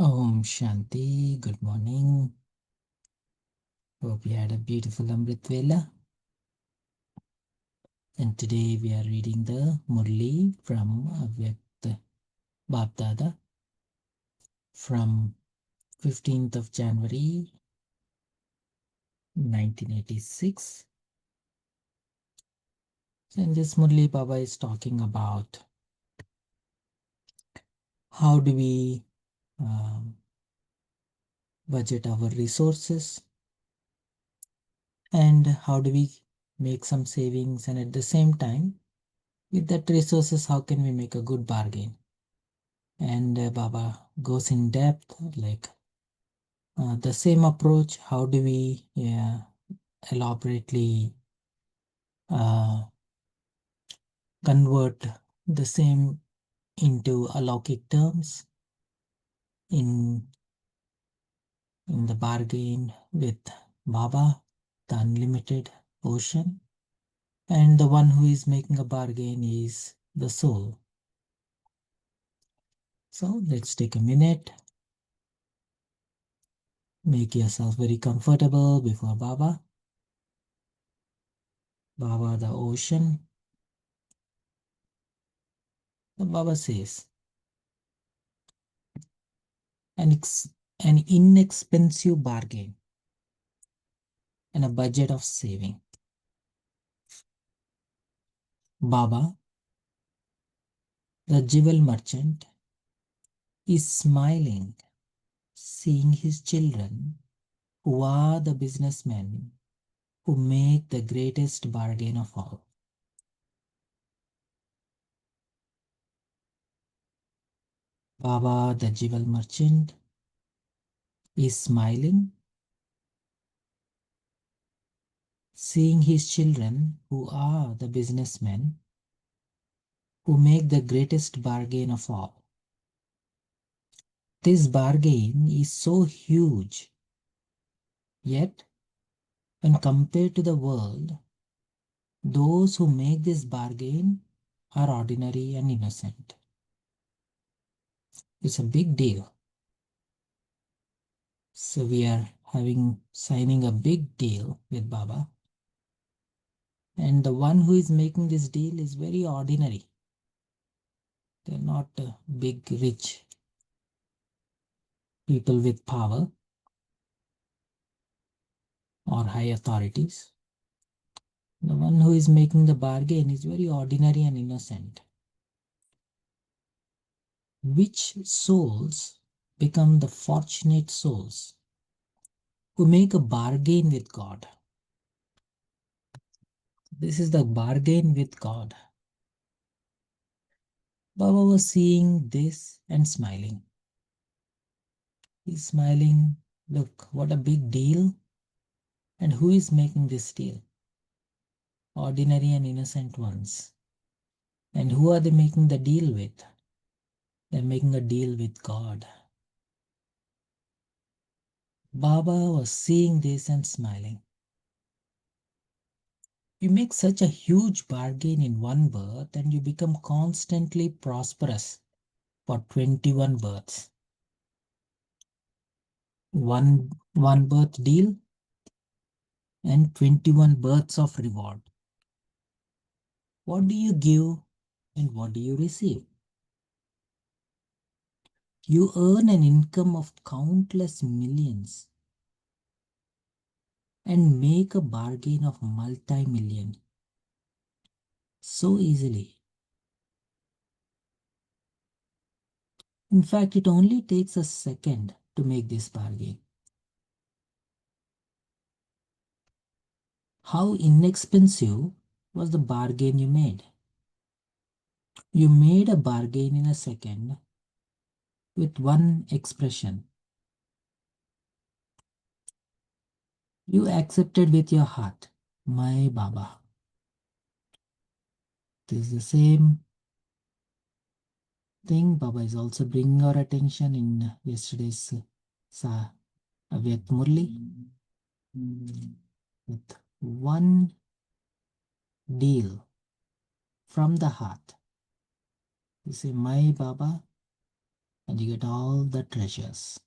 Om Shanti, good morning. Hope you had a beautiful Amrit Vela. And today we are reading the Murli from Avyakt Bapdada from 15th of January 1986. So in this Murli, Baba is talking about how do we budget our resources and how do we make some savings, and at the same time with that resources how can we make a good bargain. And Baba goes in depth, like the same approach. How do we elaborately convert the same into alaukic terms in the bargain with Baba, the unlimited ocean, and the one who is making a bargain is the soul. So let's take a minute. Make yourself very comfortable before Baba. Baba, the ocean. The Baba says, an inexpensive bargain and a budget of saving. Baba, the jewel merchant, is smiling, seeing his children, who are the businessmen who make the greatest bargain of all. Baba, the jewel merchant, is smiling, seeing his children, who are the businessmen who make the greatest bargain of all. This bargain is so huge, yet when compared to the world, those who make this bargain are ordinary and innocent. It's a big deal. So we are signing a big deal with Baba. And the one who is making this deal is very ordinary. They're not big, rich people with power or high authorities. The one who is making the bargain is very ordinary and innocent. Which souls become the fortunate souls who make a bargain with God? This is the bargain with God. Baba was seeing this and smiling. He's smiling. Look, what a big deal. And who is making this deal? Ordinary and innocent ones. And who are they making the deal with? They're making a deal with God. Baba was seeing this and smiling. You make such a huge bargain in one birth and you become constantly prosperous for 21 births. One birth deal and 21 births of reward. What do you give and what do you receive? You earn an income of countless millions and make a bargain of multi-million so easily. In fact, it only takes a second to make this bargain. How inexpensive was the bargain you made? You made a bargain in a second with one expression. You accepted with your heart, my Baba. This is the same thing Baba is also bringing our attention in yesterday's Avyakt Murli. With one deal from the heart. You say, my Baba, and you get all the treasures.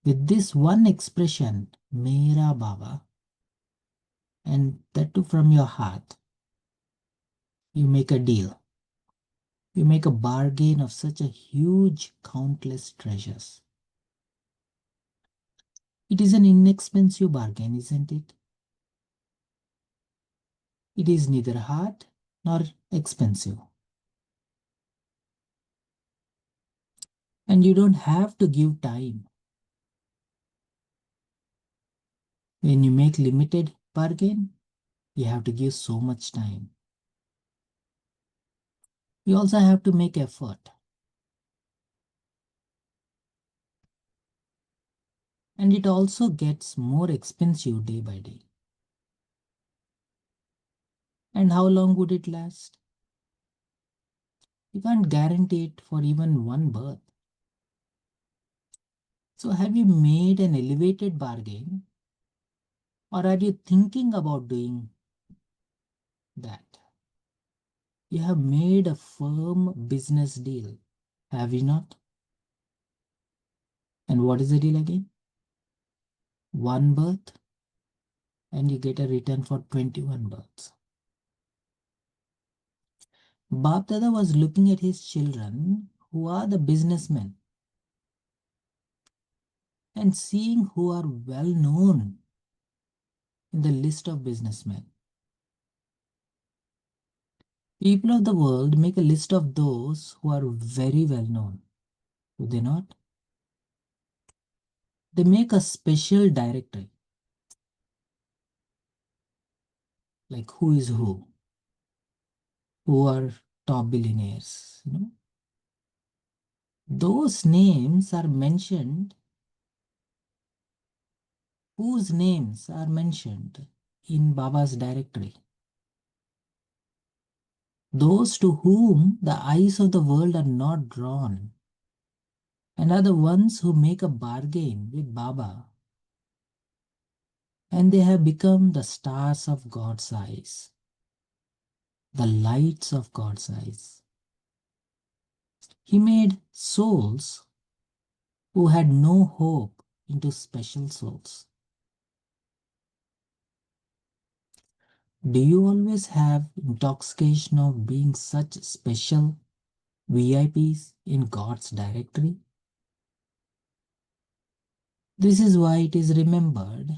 With this one expression, Mera Baba, and that too from your heart, you make a deal. You make a bargain of such a huge, countless treasures. It is an inexpensive bargain, isn't it? It is neither hard nor expensive. And you don't have to give time. When you make limited bargain, you have to give so much time. You also have to make effort. And it also gets more expensive day by day. And how long would it last? You can't guarantee it for even one birth. So have you made an elevated bargain, or are you thinking about doing that? You have made a firm business deal, have you not? And what is the deal again? One birth, and you get a return for 21 births. Bap Dada was looking at his children, who are the businessmen, and seeing who are well known in the list of businessmen. People of the world make a list of those who are very well known, do they not? They make a special directory, like who is who are top billionaires, Those names are mentioned, whose names are mentioned in Baba's directory. Those to whom the eyes of the world are not drawn, and are the ones who make a bargain with Baba, and they have become the stars of God's eyes, the lights of God's eyes. He made souls who had no hope into special souls. Do you always have intoxication of being such special VIPs in God's directory? This is why it is remembered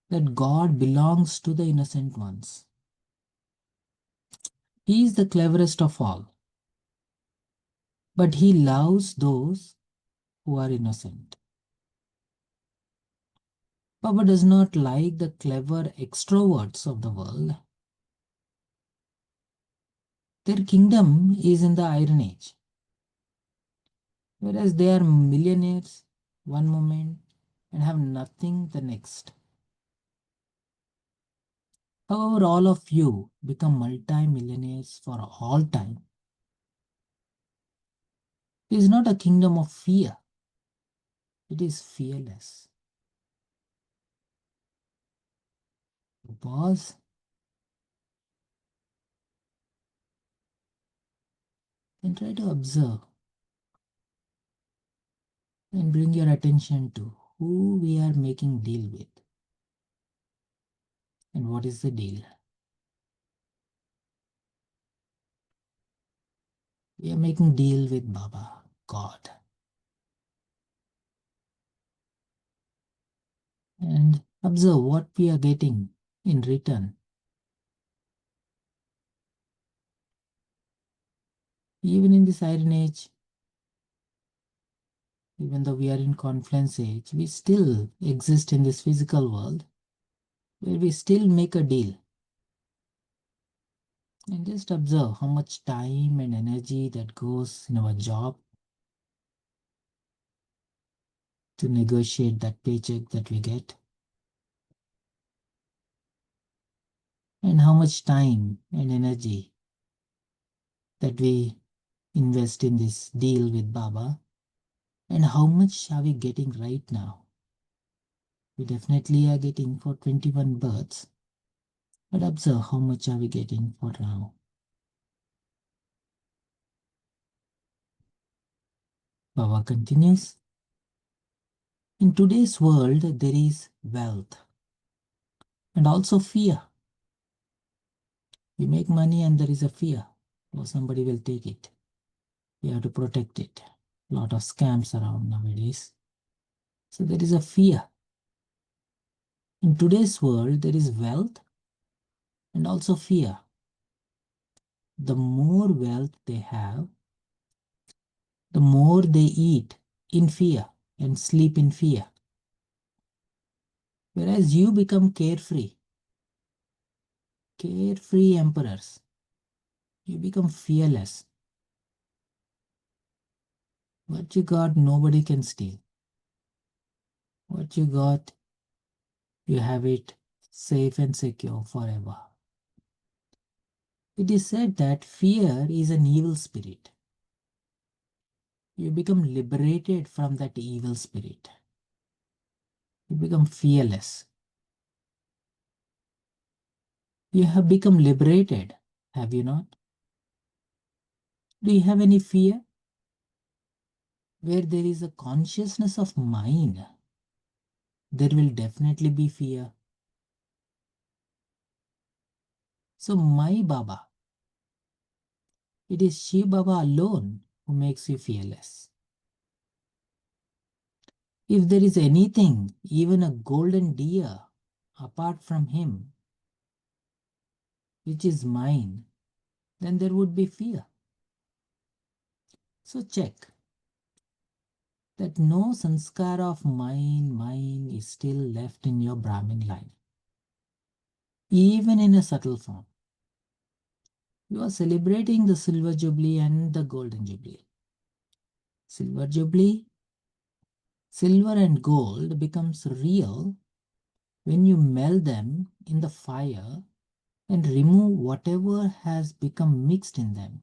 that God belongs to the innocent ones. He is the cleverest of all, but he loves those who are innocent. Baba does not like the clever extroverts of the world. Their kingdom is in the Iron Age, whereas they are millionaires one moment and have nothing the next. However, all of you become multi-millionaires for all time. It is not a kingdom of fear. It is fearless. Pause and try to observe and bring your attention to who we are making deal with. And what is the deal? We are making deal with Baba, God. And observe what we are getting in return. Even in this Iron Age, even though we are in Confluence Age, we still exist in this physical world where we still make a deal. And just observe how much time and energy that goes in our job to negotiate that paycheck that we get. And how much time and energy that we invest in this deal with Baba. And how much are we getting right now? We definitely are getting for 21 births. But observe how much are we getting for now. Baba continues, in today's world, there is wealth and also fear. You make money and there is a fear, or somebody will take it. You have to protect it. A lot of scams around nowadays. So there is a fear. In today's world, there is wealth and also fear. The more wealth they have, the more they eat in fear and sleep in fear. Whereas you become carefree, carefree emperors. You become fearless. What you got, nobody can steal. What you got, you have it safe and secure forever. It is said that fear is an evil spirit. You become liberated from that evil spirit. You become fearless. You have become liberated, have you not? Do you have any fear? Where there is a consciousness of mind, there will definitely be fear. So, my Baba, it is Shiv Baba alone who makes you fearless. If there is anything, even a golden deer, apart from him, which is mine, then there would be fear. So check that no sanskar of mine is still left in your Brahmin life, even in a subtle form. You are celebrating the silver jubilee and the golden jubilee. Silver jubilee, silver and gold becomes real when you melt them in the fire and remove whatever has become mixed in them.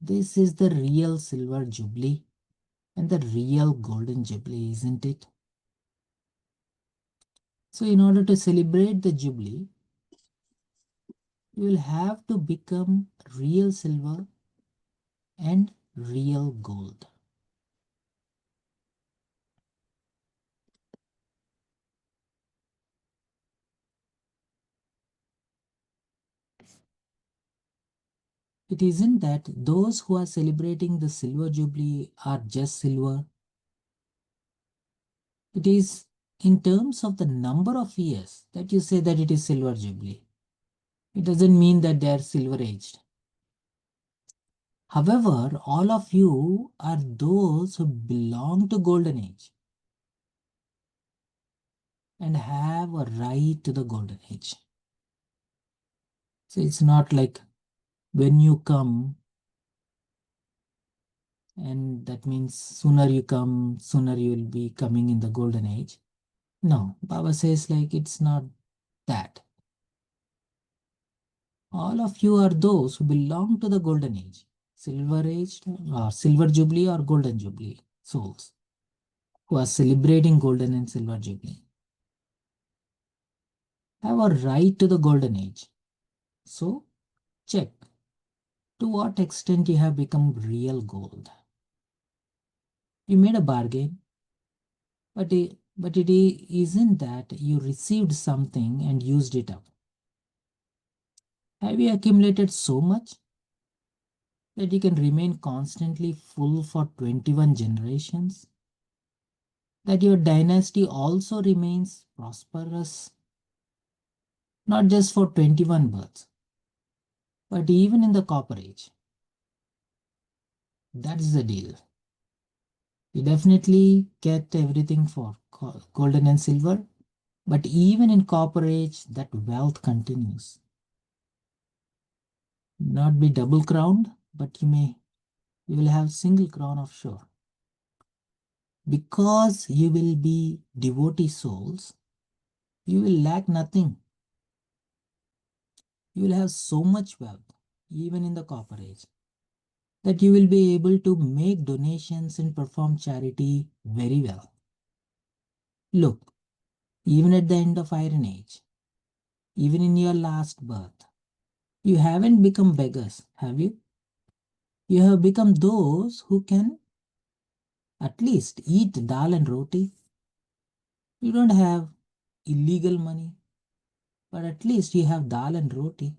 This is the real silver jubilee and the real golden jubilee, isn't it? So in order to celebrate the jubilee, you will have to become real silver and real gold. It isn't that those who are celebrating the silver jubilee are just silver. It is in terms of the number of years that you say that it is silver jubilee. It doesn't mean that they are silver aged. However, all of you are those who belong to golden age and have a right to the golden age. So it's not like when you come, and that means sooner you come, sooner you will be coming in the golden age. No, Baba says like it's not that. All of you are those who belong to the golden age, silver age, or silver jubilee or golden jubilee souls who are celebrating golden and silver jubilee. Have a right to the golden age. So check to what extent you have become real gold. You made a bargain, but it isn't that you received something and used it up. Have you accumulated so much that you can remain constantly full for 21 generations? That your dynasty also remains prosperous, not just for 21 births, but even in the copper age. That's the deal. You definitely get everything for golden and silver, but even in copper age, that wealth continues. Not be double crowned, but you will have single crown of sure. Because you will be devotee souls, you will lack nothing. You will have so much wealth, even in the copper age, that you will be able to make donations and perform charity very well. Look, even at the end of Iron Age, even in your last birth, you haven't become beggars, have you? You have become those who can At least eat dal and roti. You don't have illegal money, but at least you have dal and roti.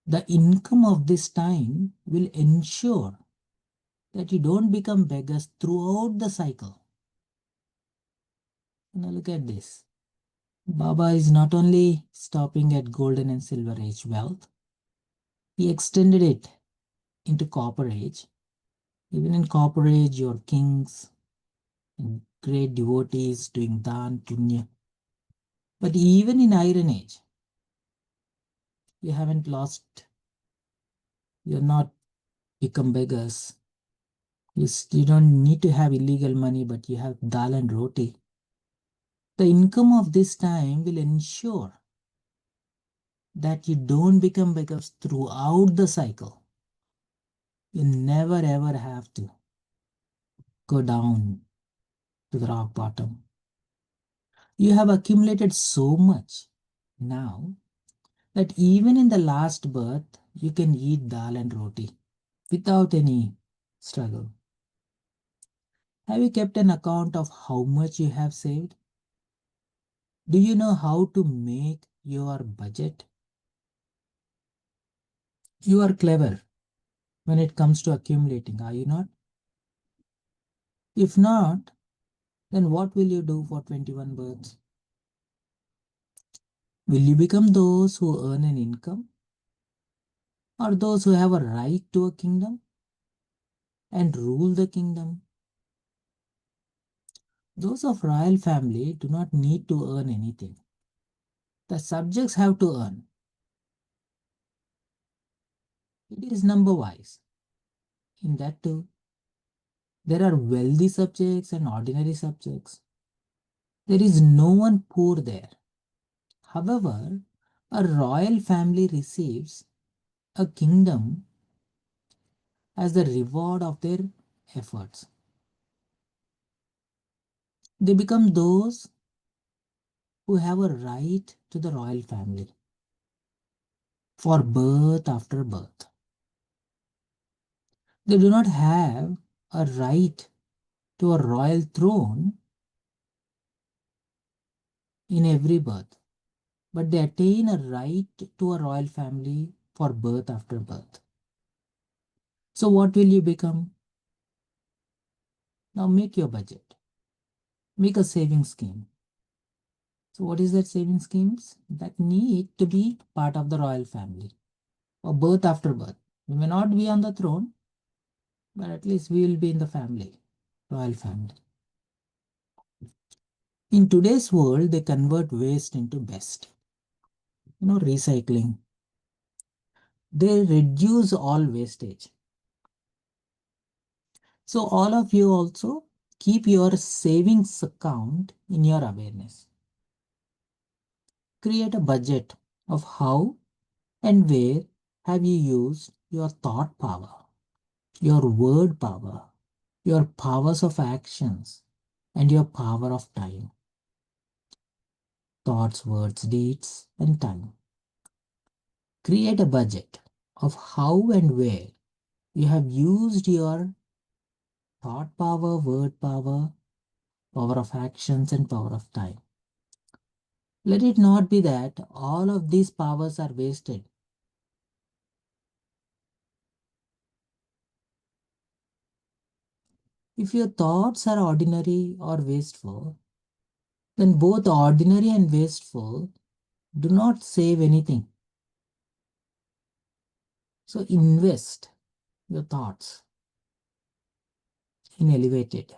The income of this time will ensure that you don't become beggars throughout the cycle. Now look at this. Baba is not only stopping at golden and silver age wealth, he extended it into copper age. Even in copper age, your kings and great devotees doing dan, punya. But even in iron age, you haven't lost, you're not become beggars. You don't need to have illegal money, but you have dal and roti. The income of this time will ensure that you don't become beggars throughout the cycle. You never ever have to go down to the rock bottom. You have accumulated so much now that even in the last birth, you can eat dal and roti without any struggle. Have you kept an account of how much you have saved? Do you know how to make your budget? You are clever when it comes to accumulating, are you not? If not, then what will you do for 21 births? Will you become those who earn an income, or those who have a right to a kingdom and rule the kingdom? Those of royal family do not need to earn anything. The subjects have to earn. It is number wise. In that too, there are wealthy subjects and ordinary subjects. There is no one poor there. However, a royal family receives a kingdom as the reward of their efforts. They become those who have a right to the royal family for birth after birth. They do not have a right to a royal throne in every birth, but they attain a right to a royal family for birth after birth. So, what will you become? Now, make your budget, make a saving scheme. So, what is that saving schemes? That need to be part of the royal family or birth after birth. We may not be on the throne, but at least we will be in the family, royal family. In today's world, they convert waste into best. Recycling. They reduce all wastage. So all of you also keep your savings account in your awareness. Create a budget of how and where have you used your thought power, your word power, your powers of actions, and your power of time. Thoughts, words, deeds, and time. Create a budget of how and where you have used your thought power, word power, power of actions, and power of time. Let it not be that all of these powers are wasted. If your thoughts are ordinary or wasteful, then both ordinary and wasteful do not save anything. So invest your thoughts in elevated,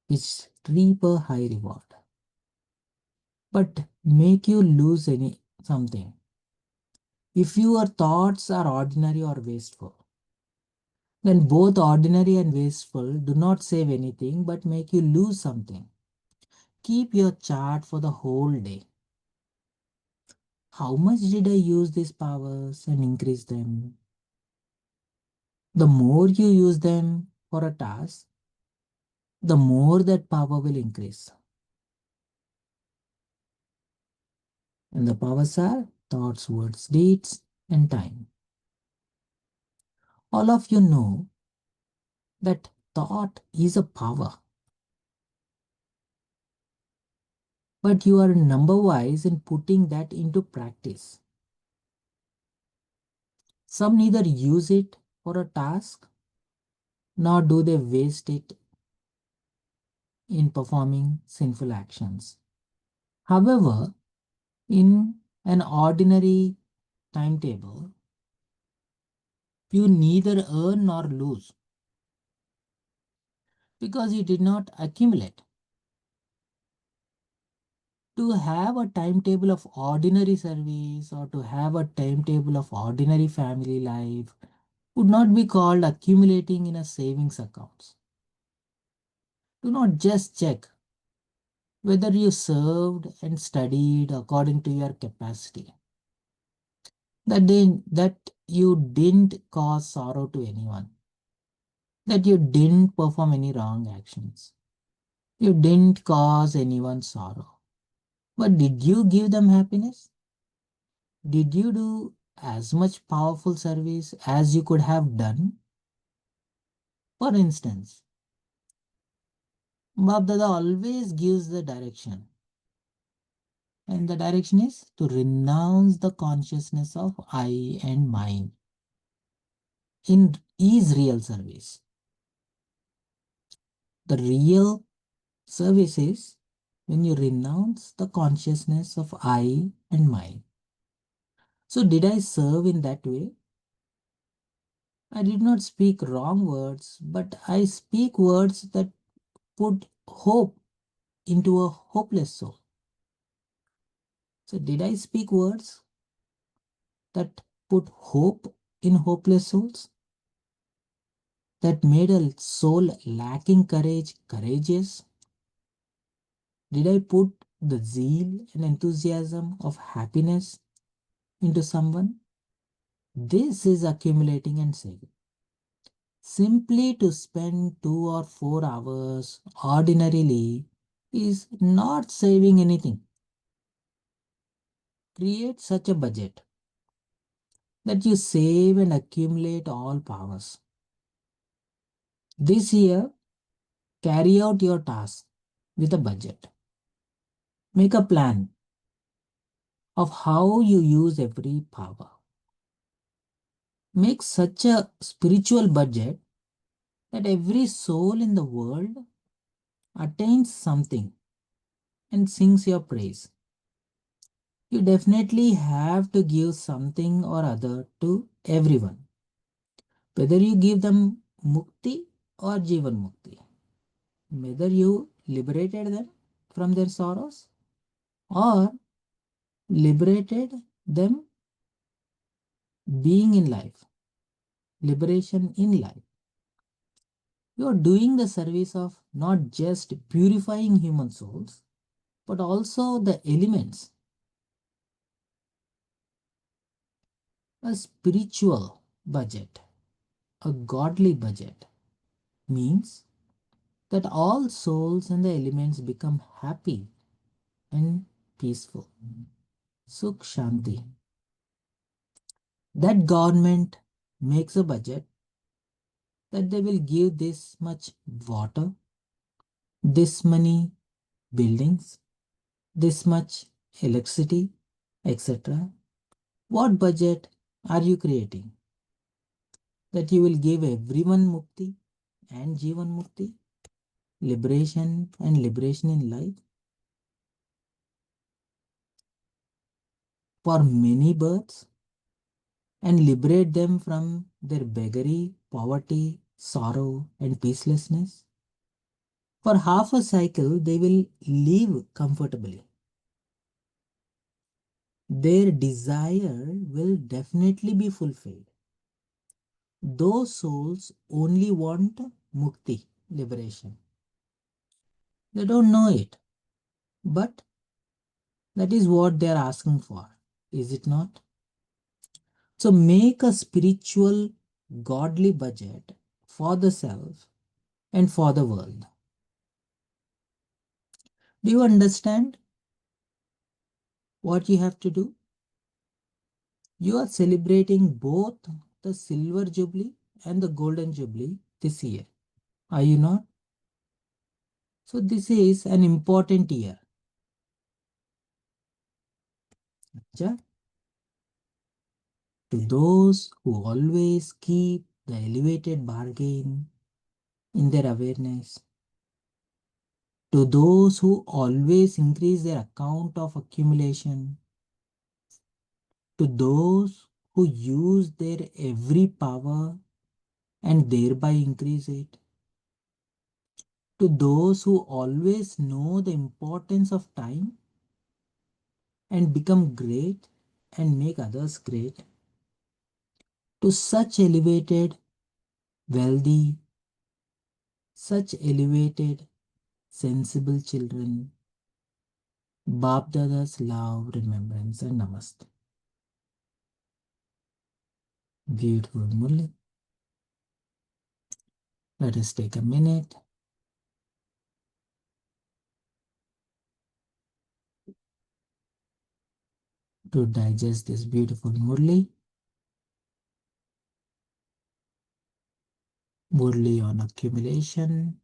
which reap a high reward, but make you lose something. If your thoughts are ordinary or wasteful, then both ordinary and wasteful do not save anything but make you lose something. Keep your chart for the whole day. How much did I use these powers and increase them? The more you use them for a task, the more that power will increase. And the powers are thoughts, words, deeds, and time. All of you know that thought is a power, but you are number wise in putting that into practice. Some neither use it for a task nor do they waste it in performing sinful actions. However, in an ordinary timetable, you neither earn nor lose because you did not accumulate. To have a timetable of ordinary service or to have a timetable of ordinary family life would not be called accumulating in a savings account. Do not just check whether you served and studied according to your capacity. That you didn't cause sorrow to anyone, that you didn't perform any wrong actions, you didn't cause anyone sorrow. But did you give them happiness? Did you do as much powerful service as you could have done? For instance, Babdada always gives the direction, and the direction is to renounce the consciousness of I and mine in is real service. The real service is when you renounce the consciousness of I and mine. So, did I serve in that way? I did not speak wrong words, but I speak words that put hope into a hopeless soul. So, did I speak words that put hope in hopeless souls? That made a soul lacking courage courageous? Did I put the zeal and enthusiasm of happiness into someone? This is accumulating and saving. Simply to spend 2 or 4 hours ordinarily is not saving anything. Create such a budget that you save and accumulate all powers. This year, carry out your task with a budget. Make a plan of how you use every power. Make such a spiritual budget that every soul in the world attains something and sings your praise. You definitely have to give something or other to everyone, whether you give them mukti or jivan mukti, whether you liberated them from their sorrows or liberated them being in life, liberation in life. You are doing the service of not just purifying human souls, but also the elements. A spiritual budget, a godly budget, means that all souls and the elements become happy and peaceful. Sukh Shanti. That government makes a budget that they will give this much water, this many buildings, this much electricity, etc. What budget are you creating? That you will give everyone mukti and jivan mukti, liberation and liberation in life for many births and liberate them from their beggary, poverty, sorrow, and peacelessness. For half a cycle, they will live comfortably. Their desire will definitely be fulfilled. Those souls only want mukti, liberation. They don't know it, but that is what they are asking for, is it not? So make a spiritual, godly budget for the self and for the world. Do you understand what you have to do? You are celebrating both the silver jubilee and the Golden Jubilee this year. Are you not? So this is an important year. Ja? To those who always keep the elevated bargain in their awareness, to those who always increase their account of accumulation, to those who use their every power and thereby increase it, to those who always know the importance of time and become great and make others great, to such elevated, wealthy, such elevated, sensible children, Bap Dada's love, remembrance, and namaste. Beautiful Murli. Let us take a minute to digest this beautiful Murli. Murli on accumulation.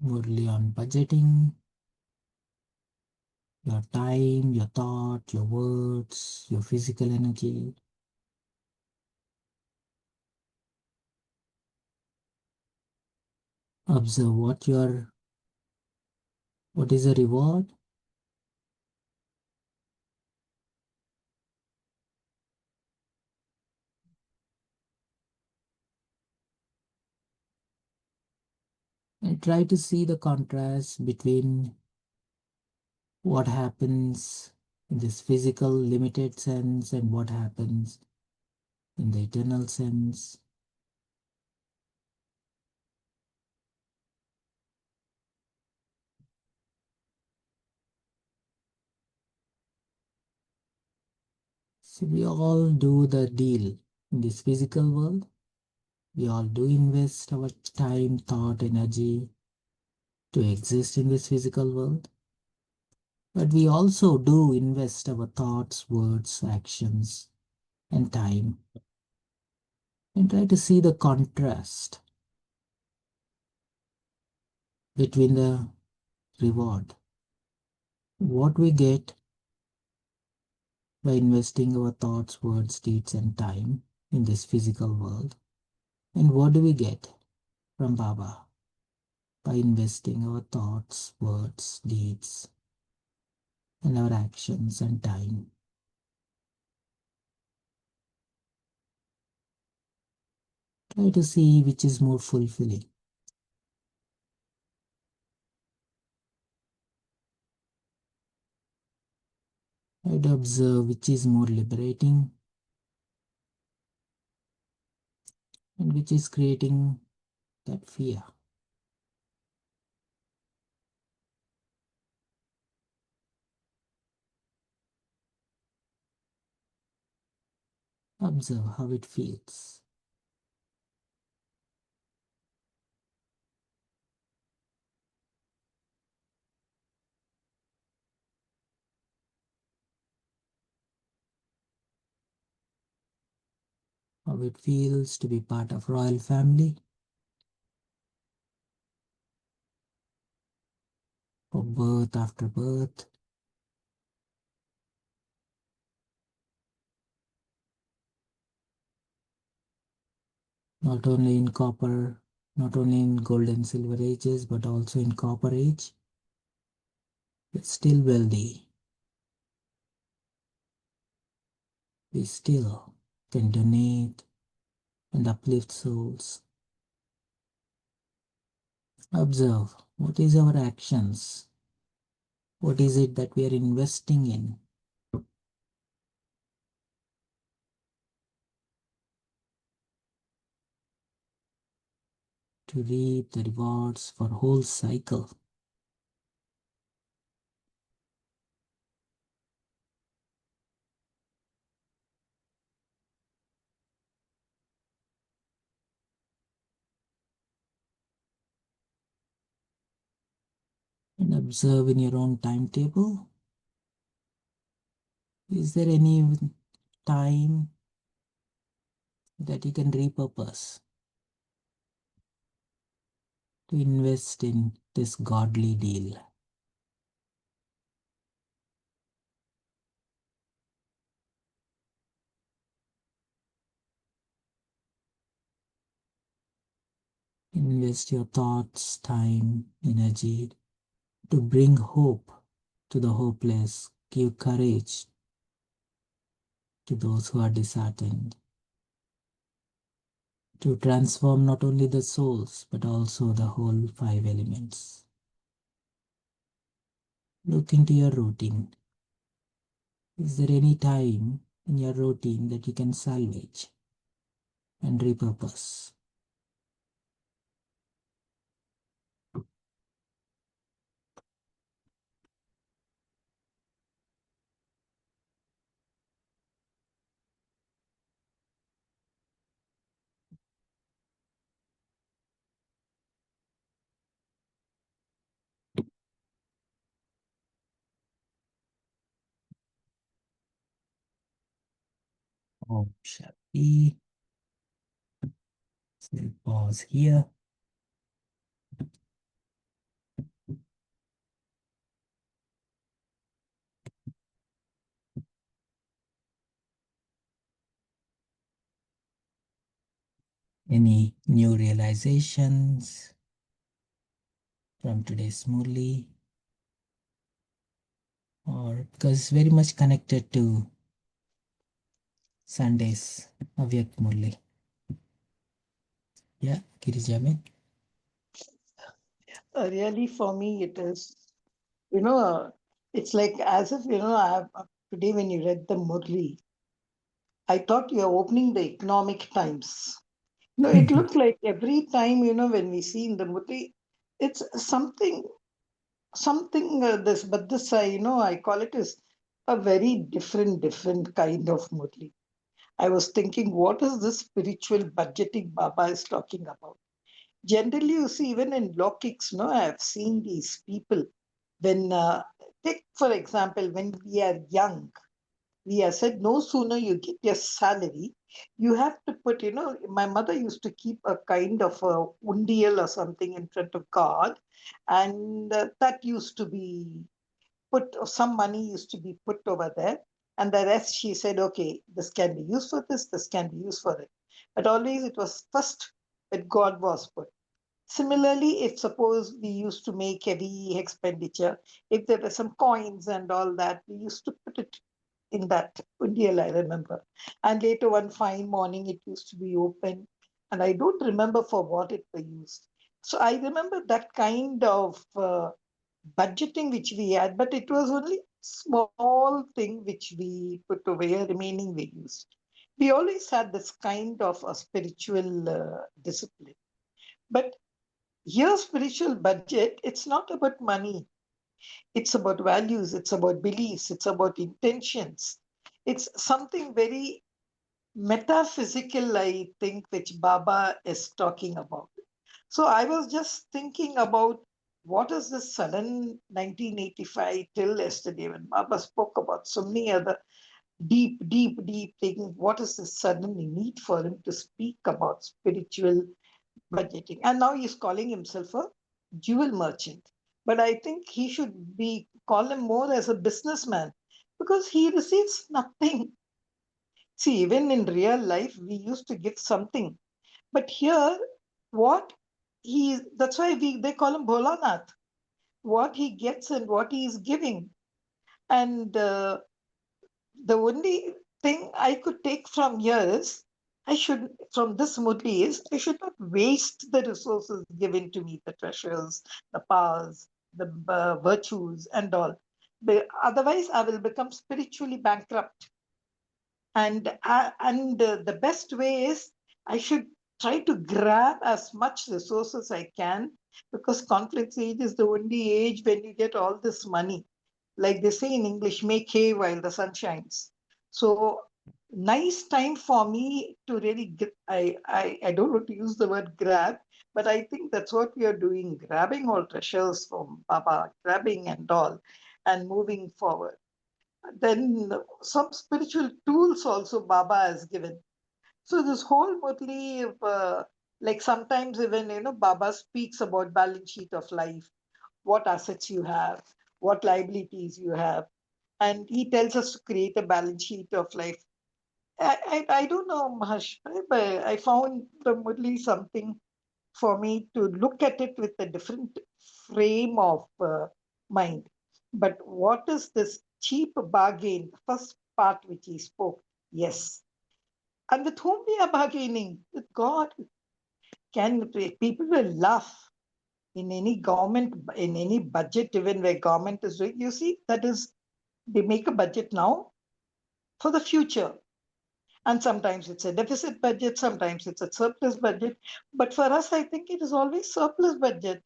Murli on budgeting. Your time, your thought, your words, your physical energy. Observe what is the reward, and try to see the contrast between what happens in this physical limited sense and what happens in the eternal sense. So we all do the deal in this physical world. We all do invest our time, thought, energy to exist in this physical world. But we also do invest our thoughts, words, actions, and time, and try to see the contrast between the reward, what we get by investing our thoughts, words, deeds, and time in this physical world, and what do we get from Baba by investing our thoughts, words, deeds, and our actions and time. Try to see which is more fulfilling. Try to observe which is more liberating and which is creating that fear. Observe how it feels. How it feels to be part of royal family, for birth after birth, not only in copper, not only in gold and silver ages, but also in copper age. We're still wealthy. We still can donate and uplift souls. Observe what is our actions, what is it that we are investing in to reap the rewards for whole cycle. and observe in your own timetable. Is there any time that you can repurpose to invest in this godly deal? Invest your thoughts, time, energy to bring hope to the hopeless, give courage to those who are disheartened, to transform not only the souls but also the whole five elements. Look into your routine. Is there any time in your routine that you can salvage and repurpose? Om Shanti. So we'll pause here. Any new realizations from today's Murli? Or because it's very much connected to Sunday's Avyak Murli. Yeah, Girijaben. Really, for me, it is, you know, it's like as if, today when you read the Murli, I thought you were opening the Economic Times. It looked like every time, when we see in the Murli, it's something but this, I call it as a very different kind of Murli. I was thinking, what is this spiritual budgeting Baba is talking about? Generally, you see, even in law kicks, no, I have seen these people when, take for example, when we are young, we are said no sooner you get your salary, you have to put, my mother used to keep a kind of a undial or something in front of God, and that used to be put, some money used to be put over there, and the rest she said, okay, this can be used for this can be used for it. But always it was first that God was put. Similarly, if suppose we used to make heavy expenditure, if there were some coins and all that, we used to put it in that undial, I remember. And later one fine morning, it used to be open, and I don't remember for what it was used. So I remember that kind of budgeting which we had, but it was only small thing which we put away, remaining we used. We always had this kind of a spiritual discipline. But here, spiritual budget, it's not about money. It's about values, it's about beliefs, it's about intentions. It's something very metaphysical, I think, which Baba is talking about. So I was just thinking about what is this sudden 1985 till yesterday when Baba spoke about so many other deep things. What is this sudden need for him to speak about spiritual budgeting? And now he's calling himself a jewel merchant. But I think he should be call him more as a businessman because he receives nothing. See, even in real life, we used to give something. But here, what that's why they call him Bholanath. What he gets and what he is giving. And the only thing I could take from here is from this Murli is, I should not waste the resources given to me, the treasures, the powers, the virtues, and all. Otherwise, I will become spiritually bankrupt. And the best way is I should try to grab as much resources I can, because conflict age is the only age when you get all this money, like they say in English, make hay while the sun shines. So nice time for me to really I don't want to use the word grab, But I think that's what we are doing, grabbing all treasures from Baba, grabbing and all, and moving forward. Then some spiritual tools also Baba has given. So this whole Murli, like sometimes even Baba speaks about balance sheet of life, what assets you have, what liabilities you have, and he tells us to create a balance sheet of life. I don't know, Maharsh, but I found the Murli something for me to look at it with a different frame of mind. But what is this cheap bargain? The first part which he spoke, yes. And with whom we are bargaining? With God. Can people will laugh in any government, in any budget, even where government is doing? You see, that is, they make a budget now for the future. And sometimes it's a deficit budget, sometimes it's a surplus budget. But for us, I think it is always surplus budget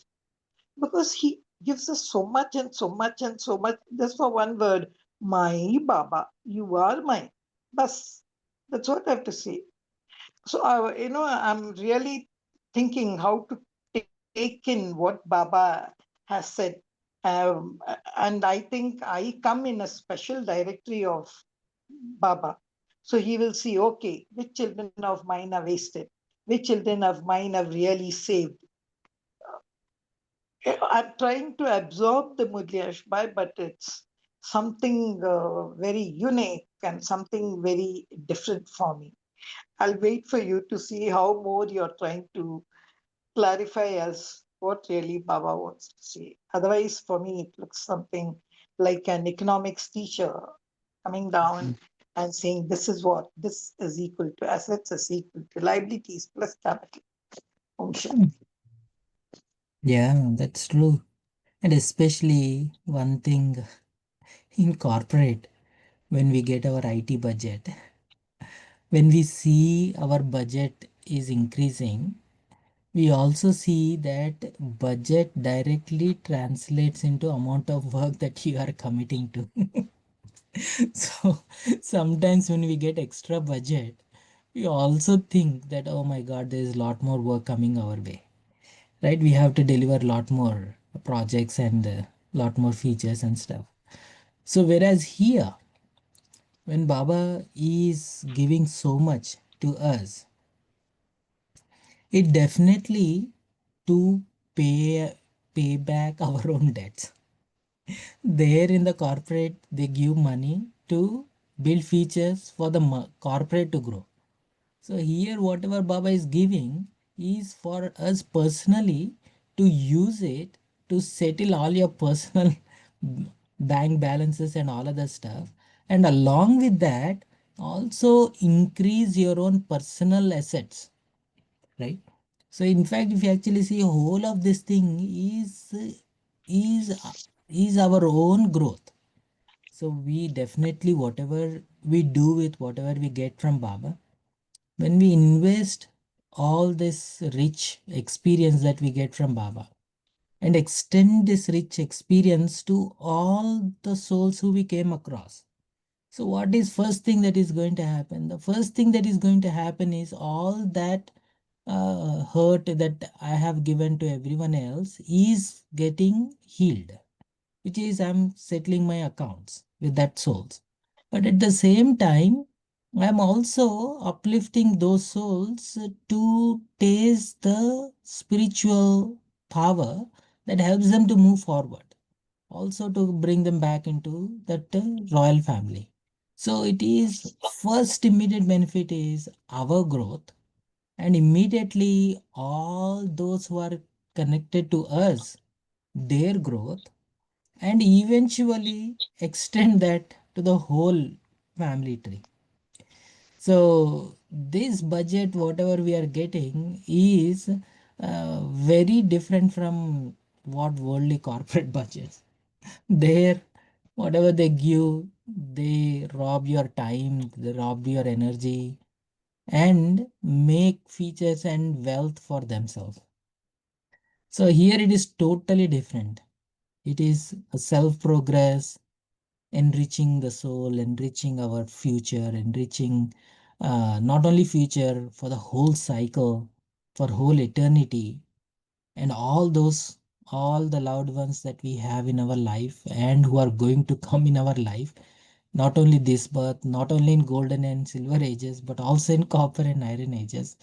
because he gives us so much and so much and so much just for one word, my Baba, you are mine. Bas, that's what I have to say. So, I'm really thinking how to take in what Baba has said. And I think I come in a special directory of Baba. So he will see, okay, which children of mine are wasted, which children of mine have really saved. I'm trying to absorb the Murli Ashbai, but it's something very unique and something very different for me. I'll wait for you to see how more you're trying to clarify as what really Baba wants to say. Otherwise, for me, it looks something like an economics teacher coming down and saying this is what this is equal to assets is equal to liabilities plus capital. Om Shanti. Yeah, that's true. And especially one thing in corporate, when we get our IT budget, when we see our budget is increasing, we also see that budget directly translates into amount of work that you are committing to. So sometimes when we get extra budget, we also think that, oh my God, there is a lot more work coming our way, right? We have to deliver a lot more projects and a lot more features and stuff. So whereas here, when Baba is giving so much to us, it definitely to pay back our own debts. There in the corporate, they give money to build features for the corporate to grow. So here, whatever Baba is giving is for us personally to use it to settle all your personal bank balances and all other stuff. And along with that, also increase your own personal assets, right? So in fact, if you actually see, whole of this thing is is our own growth. So we definitely, whatever we do with whatever we get from Baba, when we invest all this rich experience that we get from Baba and extend this rich experience to all the souls who we came across. So what is first thing that is going to happen? The first thing that is going to happen is all that hurt that I have given to everyone else is getting healed, which is I'm settling my accounts with that souls. But at the same time, I'm also uplifting those souls to taste the spiritual power that helps them to move forward, also to bring them back into that royal family. So it is first immediate benefit is our growth, and immediately all those who are connected to us, their growth, and eventually extend that to the whole family tree. So this budget, whatever we are getting, is very different from what worldly corporate budgets. There, whatever they give, they rob your time, they rob your energy, and make features and wealth for themselves. So here it is totally different. It is a self progress, enriching the soul, enriching our future, enriching not only future for the whole cycle, for whole eternity. and all the loved ones that we have in our life and who are going to come in our life, not only this birth, not only in golden and silver ages, but also in copper and iron ages,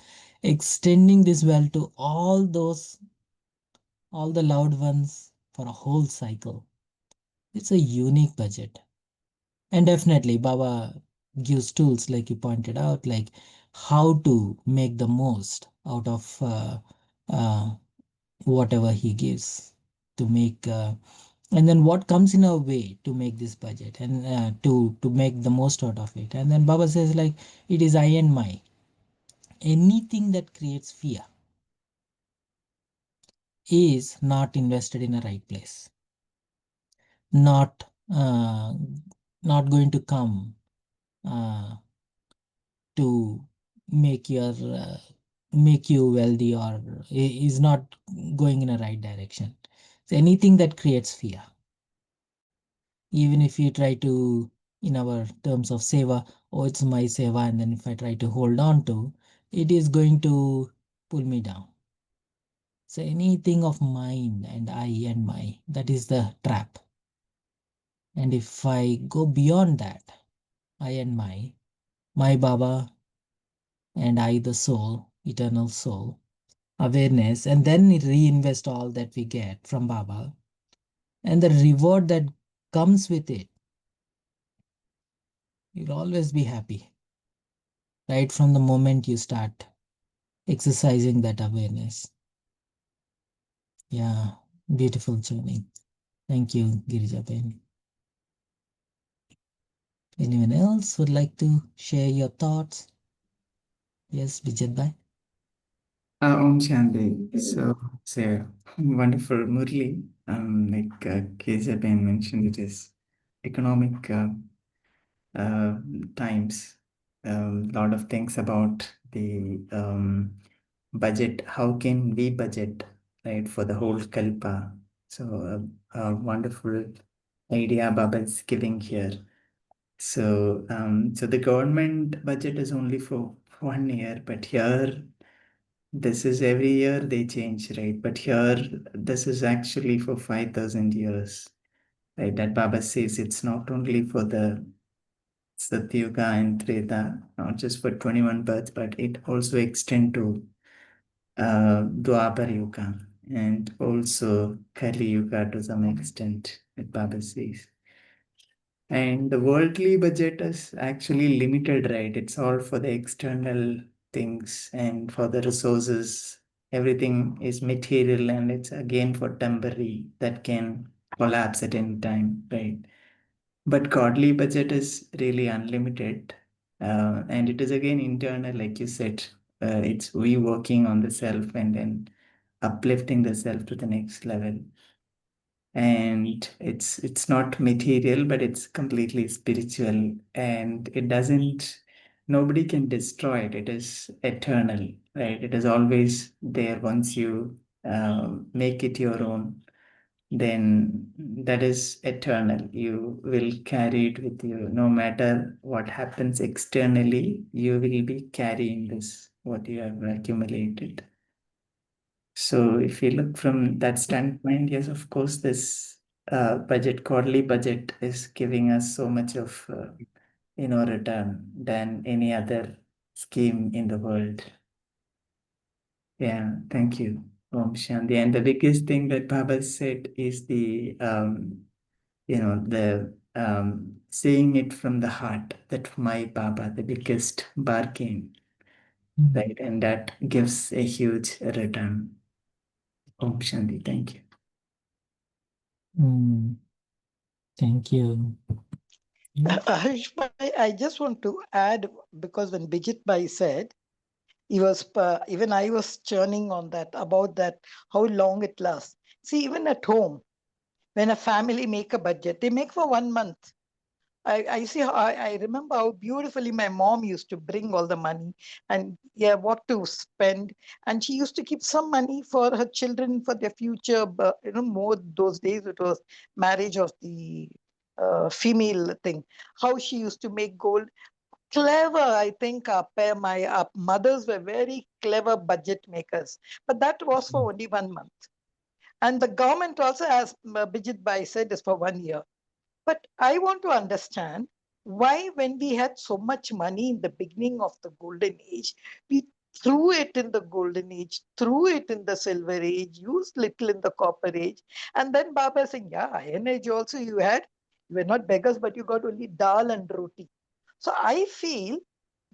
extending this well to all the loved ones for a whole cycle. It's a unique budget. And definitely, Baba gives tools, like you pointed out, like how to make the most out of uh, whatever he gives to make, and then what comes in our way to make this budget and to make the most out of it. And then Baba says, like, it is I and my. Anything that creates fear is not invested in a right place, not not going to come uh, to make your make you wealthy, or is not going in a right direction. So anything that creates fear, even if you try to, in our terms of seva, oh, it's my seva, and then if I try to hold on to, it is going to pull me down. So anything of mine and I and my, that is the trap. And if I go beyond that, I and my Baba and I, the soul, eternal soul, awareness, and then reinvest all that we get from Baba, and the reward that comes with it, you'll always be happy right from the moment you start exercising that awareness. Yeah, beautiful journey. Thank you, Girija Ben. Anyone else would like to share your thoughts? Yes, Bijit Bhai. Om Shanti. So, say wonderful Murli. Like KJ mentioned, it is economic uh, times. A lot of things about the budget. How can we budget, right, for the whole Kalpa? So, a wonderful idea Baba is giving here. So, so the government budget is only for 1 year, but here this is every year they change, right? But here, this is actually for 5,000 years, right? That Baba says it's not only for the Satyuga and Treta, not just for 21 births, but it also extend to Dwapar Yuga and also Kali Yuga to some extent, that Baba says. And the worldly budget is actually limited, right? It's all for the external things and for the resources. Everything is material and it's again for temporary that can collapse at any time, right? But godly budget is really unlimited. And it is again internal, like you said. It's we working on the self and then uplifting the self to the next level, and it's not material but it's completely spiritual, and it doesn't, nobody can destroy it. It is eternal, right? It is always there. Once you make it your own, then that is eternal. You will carry it with you no matter what happens externally. You will be carrying this what you have accumulated. So if you look from that standpoint, yes, of course, this budget, quarterly budget, is giving us so much of return than any other scheme in the world. Yeah, thank you, Om Shanti. And the biggest thing that Baba said is the the saying it from the heart, that my Baba, the biggest bargain, Mm. right? And that gives a huge return. Om Shanti. Thank you. Mm, thank you. Yeah. Harish Bhai, I just want to add, because when Bijit Bhai said, even I was churning on that, about that, how long it lasts. See, even at home, when a family make a budget, they make for 1 month. I see how I remember how beautifully my mom used to bring all the money and, yeah, what to spend. And she used to keep some money for her children for their future. But, more those days it was marriage of the female thing. How she used to make gold. clever. I think my mothers were very clever budget makers. But that was for only 1 month. And the government also, as Bijit Bai said, is for 1 year. But I want to understand why, when we had so much money in the beginning of the golden age, we threw it in the golden age, threw it in the silver age, used little in the copper age. And then Baba is saying, yeah, iron age also you had. You were not beggars, but you got only dal and roti. So I feel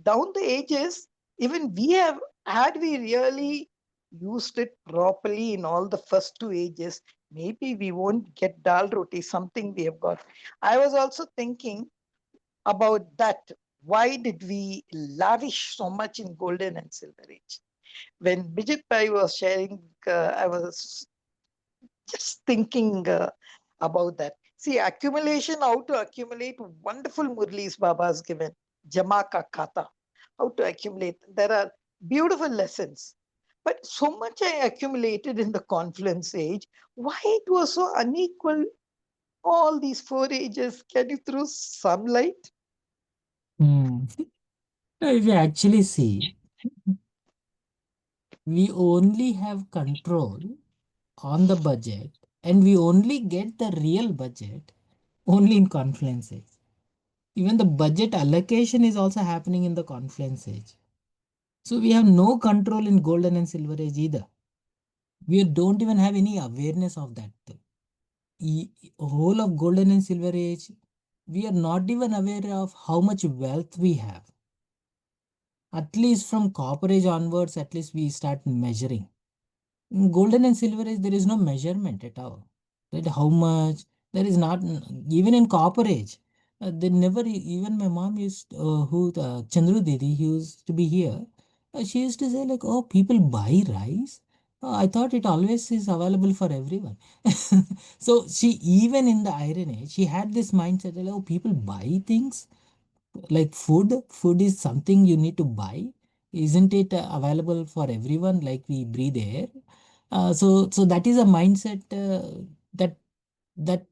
down the ages, even we have, had we really used it properly in all the first two ages, maybe we won't get dal roti, something we have got. I was also thinking about that. Why did we lavish so much in golden and silver age? When Bijit Pai was sharing, I was just thinking about that. See, accumulation, how to accumulate, wonderful Murlis Baba has given. Jama ka khata, how to accumulate. There are beautiful lessons. But so much I accumulated in the confluence age. Why it was so unequal, all these four ages? Can you throw some light? Hmm. If you actually see, we only have control on the budget, and we only get the real budget only in confluence age. Even the budget allocation is also happening in the confluence age. So we have no control in golden and silver age either. We don't even have any awareness of that thing. Whole of golden and silver age, we are not even aware of how much wealth we have. At least from copper age onwards, at least we start measuring. In golden and silver age, there is no measurement at all. Right? How much? There is not, even in copper age. They never, even my mom used, Chandru Didi, he used to be here. She used to say, like, oh, people buy rice. I thought it always is available for everyone. So she, even in the Iron Age, she had this mindset, like, oh, people buy things like food is something you need to buy, isn't it available for everyone like we breathe air? So that is a mindset that that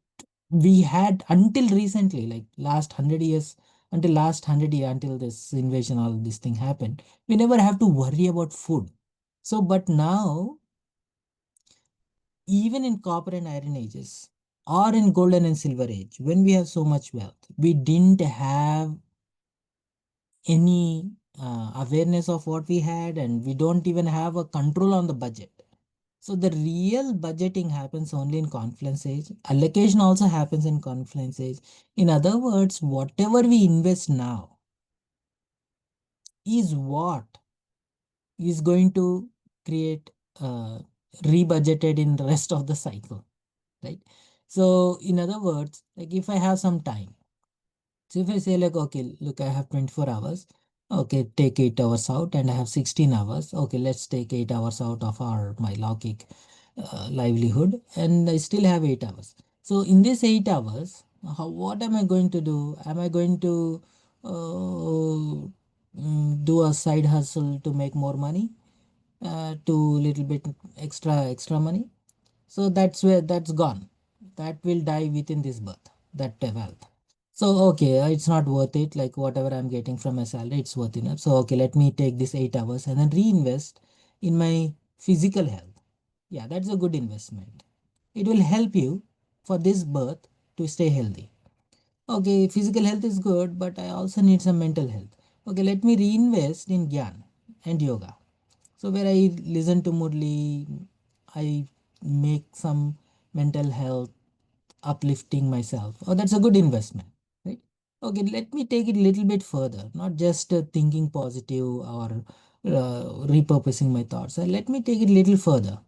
we had until recently, like last 100 years, until last 100 year, until this invasion, all this thing happened, we never have to worry about food. So but now, even in copper and iron ages, or in golden and silver age, when we have so much wealth, we didn't have any awareness of what we had, and we don't even have a control on the budget. So the real budgeting happens only in confluence age. Allocation also happens in confluence age. In other words, whatever we invest now is what is going to create rebudgeted in the rest of the cycle, right? So in other words, like if I have some time, so if I say like, okay, look, I have 24 hours. Okay, take 8 hours out and I have 16 hours. Okay, let's take 8 hours out of my logic livelihood, and I still have 8 hours. So in these 8 hours, what am I going to do? Am I going to do a side hustle to make more money, to little bit extra money? So that's where that's gone. That will die within this birth, that wealth. So, okay, it's not worth it. Like whatever I'm getting from my salary, it's worth enough. So, okay, let me take this 8 hours and then reinvest in my physical health. Yeah, that's a good investment. It will help you for this birth to stay healthy. Okay, physical health is good, but I also need some mental health. Okay, let me reinvest in Gyan and yoga. So where I listen to Murli, I make some mental health uplifting myself. Oh, that's a good investment, right? Okay, let me take it a little bit further, not just thinking positive or repurposing my thoughts. Let me take it a little further.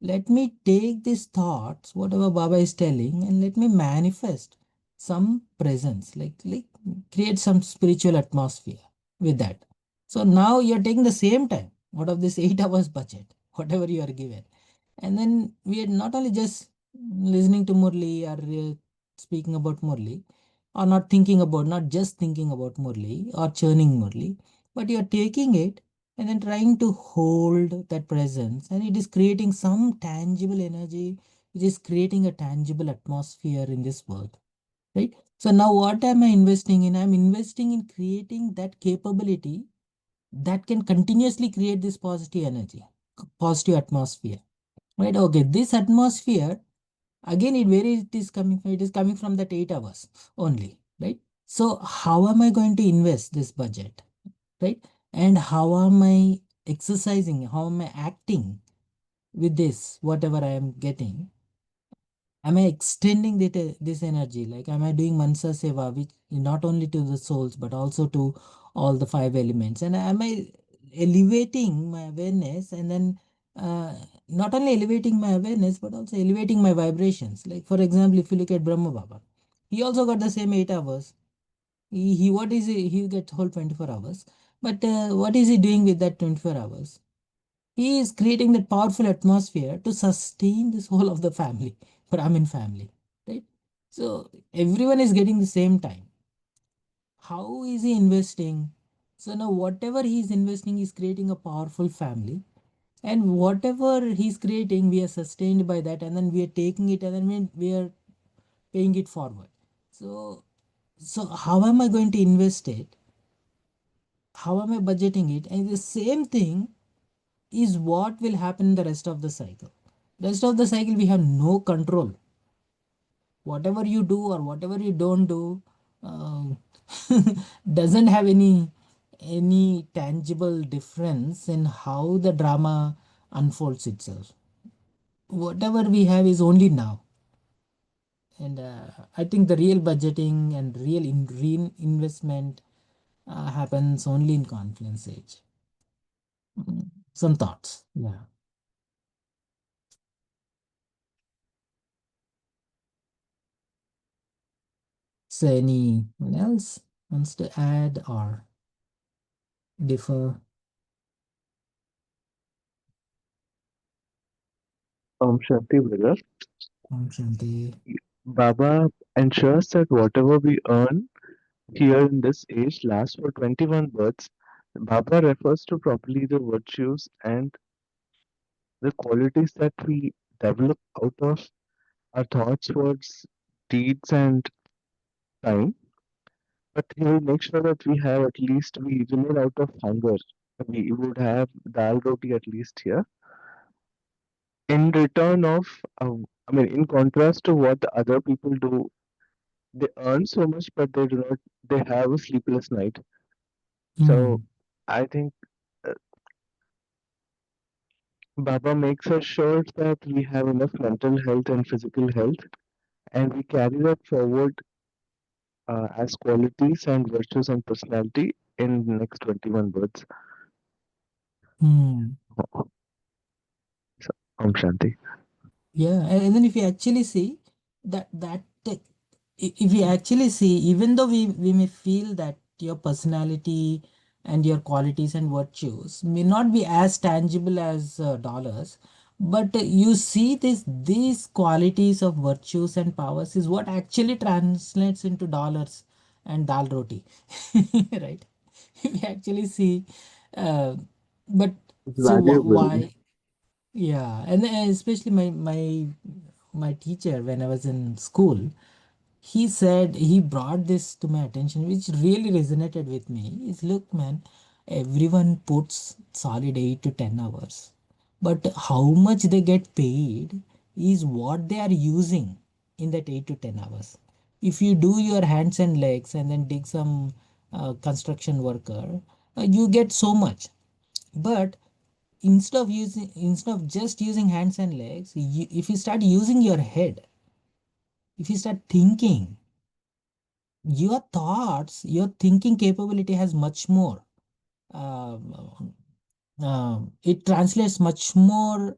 Let me take these thoughts, whatever Baba is telling, and let me manifest some presence, like create some spiritual atmosphere with that. So now you're taking the same time out of this 8 hours budget, whatever you are given. And then we are not only just listening to Murli or speaking about Murli, or not thinking about, not just thinking about Murli or churning Murli, but you're taking it and then trying to hold that presence, and it is creating some tangible energy, which is creating a tangible atmosphere in this world, right? So now what am I investing in? I'm investing in creating that capability that can continuously create this positive energy, positive atmosphere. Right? Okay, this atmosphere, again, it is coming from, it is coming from that 8 hours only, right? So how am I going to invest this budget, right? And how am I exercising? How am I acting with this, whatever I am getting? Am I extending this energy? Like, am I doing mansa seva, which not only to the souls but also to all the five elements? And am I elevating my awareness, and then uh, not only elevating my awareness but also elevating my vibrations? Like, for example, if you look at Brahma Baba, he also got the same 8 hours. He what is he gets whole 24 hours, but what is he doing with that 24 hours? He is creating that powerful atmosphere to sustain this whole of the family, Brahmin family, right? So everyone is getting the same time. How is he investing? So now whatever he is investing is creating a powerful family, and whatever he's creating, we are sustained by that, and then we are taking it, and then we are paying it forward. So how am I going to invest it? How am I budgeting it? And the same thing is what will happen in the rest of the cycle. Rest of the cycle, we have no control. Whatever you do or whatever you don't do, um, doesn't have any tangible difference in how the drama unfolds itself. Whatever we have is only now. And I think the real budgeting and real investment happens only in confluence age. Some thoughts. Yeah. So anyone else wants to add or differ? Shanti brother, Shanti. Baba ensures that whatever we earn here in this age lasts for 21 births. Baba refers to properly the virtues and the qualities that we develop out of our thoughts, words, deeds, and time. But he will make sure that we have at least, we remain out of hunger. We would have dal roti at least here. In return of, in contrast to what the other people do, they earn so much, but they do not, they have a sleepless night. So Hmm. I think uh, Baba makes us sure that we have enough mental health and physical health, and we carry that forward as qualities and virtues and personality in the next 21 births. Hmm. So, Shanti. Yeah, and then if you actually see if you actually see, even though we may feel that your personality and your qualities and virtues may not be as tangible as dollars, but you see these qualities of virtues and powers is what actually translates into dollars and dal roti, right? If you actually see, uh, but It's so valuable. why? Yeah, and then especially my teacher when I was in school, he brought this to my attention, which really resonated with me. Is look, man, everyone puts solid 8 to 10 hours, but how much they get paid is what they are using in that 8 to 10 hours. If you do your hands and legs and then dig some construction worker, you get so much. But instead of just using hands and legs, if you start using your head, if you start thinking, your thoughts, your thinking capability has much more, um, it translates much more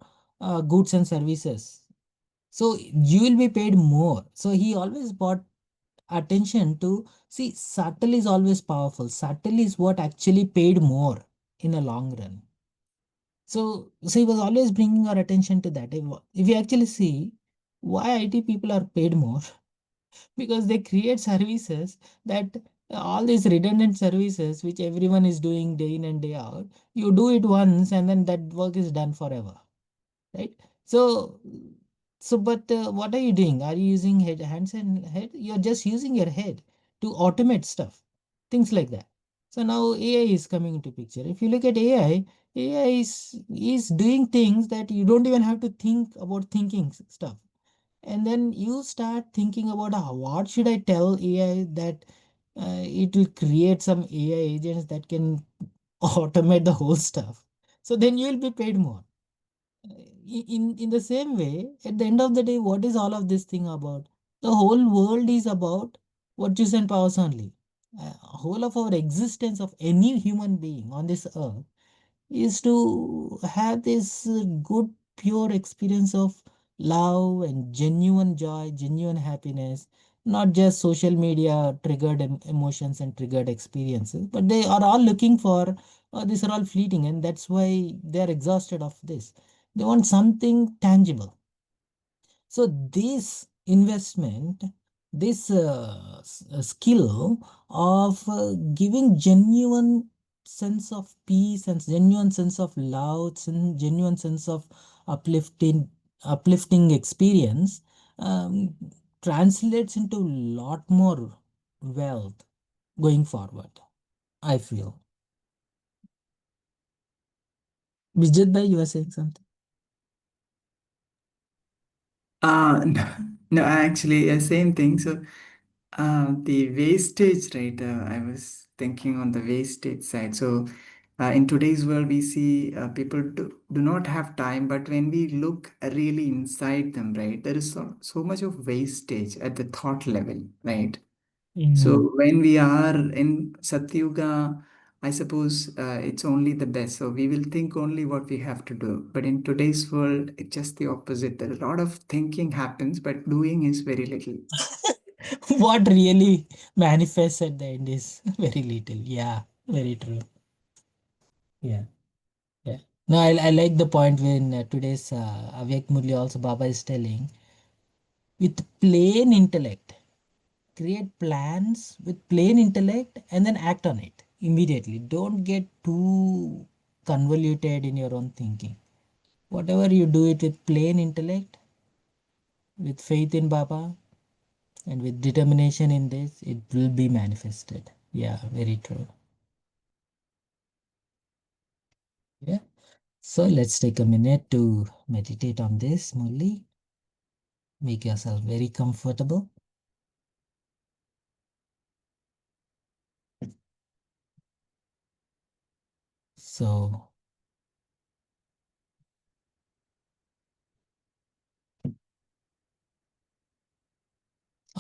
goods and services, so you will be paid more. So he always brought attention to, see, subtle is always powerful, subtle is what actually paid more in a long run. So he was always bringing our attention to that. If you actually see why IT people are paid more, because they create services that all these redundant services which everyone is doing day in and day out, you do it once and then that work is done forever, right? So So, but what are you doing? Are you using hands and head? You're just using your head to automate stuff, things like that. So now AI is coming into picture. If you look at AI, AI is doing things that you don't even have to think about thinking stuff. And then you start thinking about what should I tell AI that it will create some AI agents that can automate the whole stuff. So then you will be paid more. In the same way, at the end of the day, what is all of this thing about? The whole world is about virtues and powers only. Whole of our existence of any human being on this earth is to have this good, pure experience of love and genuine joy, genuine happiness, not just social media triggered emotions and triggered experiences, but they are all looking for these are all fleeting, and that's why they are exhausted of this. They want something tangible. So this investment, this skill of giving genuine sense of peace and genuine sense of love, genuine sense of uplifting experience um, translates into a lot more wealth going forward. I feel. Vijay bhai, you were saying something. No, no, actually, same thing. So, the wastage, right? I was thinking on the wastage side. So, in today's world, we see people do not have time, but when we look really inside them, right, there is so much of wastage at the thought level, right? Mm. So when we are in Satyuga, I suppose it's only the best. So we will think only what we have to do. But in today's world, it's just the opposite. There a lot of thinking happens, but doing is very little. What really manifests at the end is very little. Yeah, very true. Yeah, yeah. No, I like the point when today's Avyak Murli also Baba is telling with plain intellect, create plans with plain intellect and then act on it immediately. Don't get too convoluted in your own thinking. Whatever you do it with plain intellect, with faith in Baba, and with determination in this, it will be manifested. Yeah, very true. Yeah. So let's take a minute to meditate on this, Murli. Make yourself very comfortable. So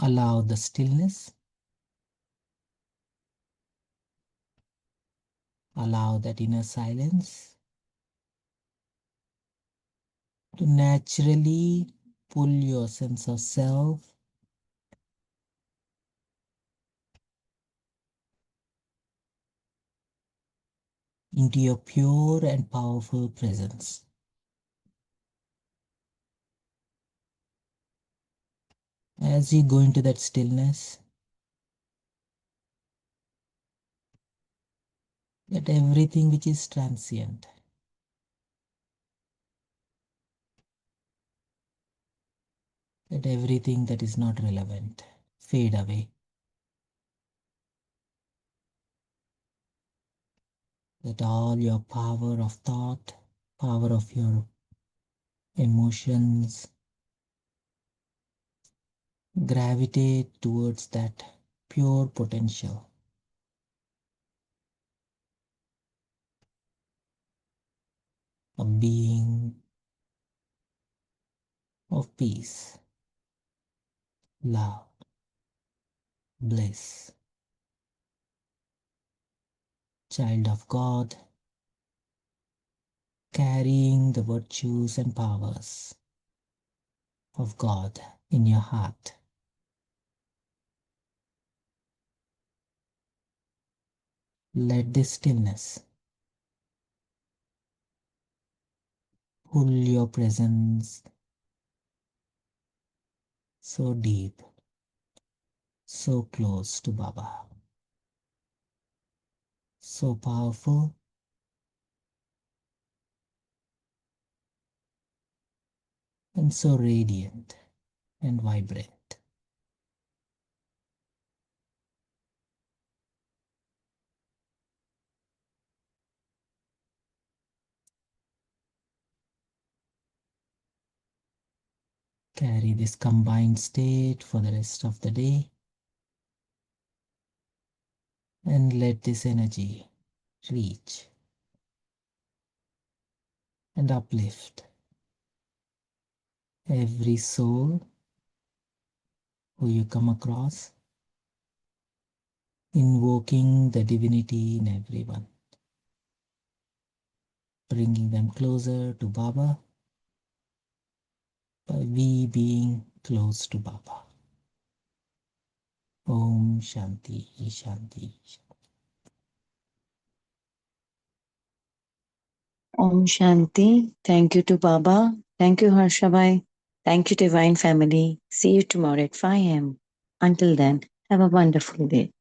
allow the stillness, allow that inner silence to naturally pull your sense of self into your pure and powerful presence. As you go into that stillness, let everything which is transient, let everything that is not relevant fade away. Let all your power of thought, power of your emotions gravitate towards that pure potential of being, of peace, love, bliss, child of God, carrying the virtues and powers of God in your heart. Let this stillness pull your presence so deep, so close to Baba, so powerful, and so radiant and vibrant. Carry this combined state for the rest of the day and let this energy reach and uplift every soul who you come across, invoking the divinity in everyone, bringing them closer to Baba by we being close to Baba. Om Shanti Shanti. Om Shanti. Thank you to Baba. Thank you, Harshabai. Thank you, Divine Family. See you tomorrow at 5 a.m. Until then, have a wonderful day.